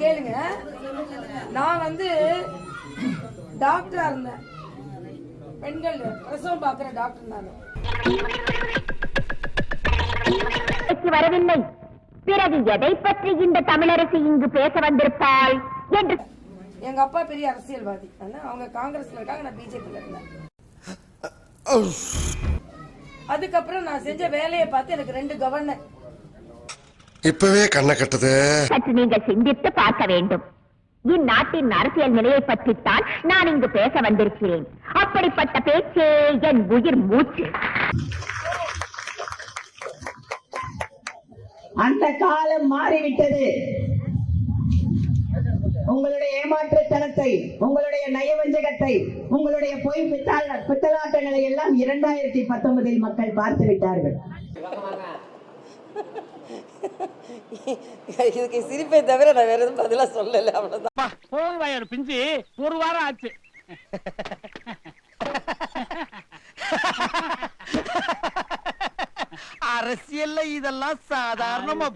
கேளுங்க. நான் வந்து டாக்டரா இருந்தேன். பெண்கள் பிரசவம் பார்க்கிற டாக்டர் நான். வரவில்லை. பிறகு எதை பற்றி இந்த தமிழரசி இங்கு பேச வந்திருப்பாள் என்று. எங்க அப்பா பெரிய அரசியல்வாதி, அவங்க காங்கிரஸ்ல இருக்காங்க, நான் பிஜேபில இருந்தேன். அதுக்கப்புறம் நான் செஞ்ச வேலையை பார்த்து எனக்கு 2 கவர்னர். இப்பவே கண்ணை கட்டுது. சற்று நீங்கள் சிந்தித்து பார்க்க வேண்டும். இந்நாட்டின் அரசியல் நிலையை பற்றித்தான் நான் இங்கு பேச வந்திருக்கிறேன். அப்படிப்பட்ட பேச்சே என் உயிர் மூச்சு. அந்த காலம் மாறிவிட்டது. உங்களுடைய ஏமாற்றுத்தனத்தை, உங்களுடைய நயவஞ்சகத்தை, உங்களுடைய பொய் பித்தலாட்டங்களை எல்லாம் 2019 மக்கள் பார்த்து விட்டார்கள். இதுக்கு சிரிப்பை தவிர நான் வேற எதுவும் பதிலா சொல்லல. அவ்வளவுதான். போன் வயர் பிஞ்சு 1 வாரம் ஆச்சு. அரசியல்ல இதெல்லாம் சாதாரணமா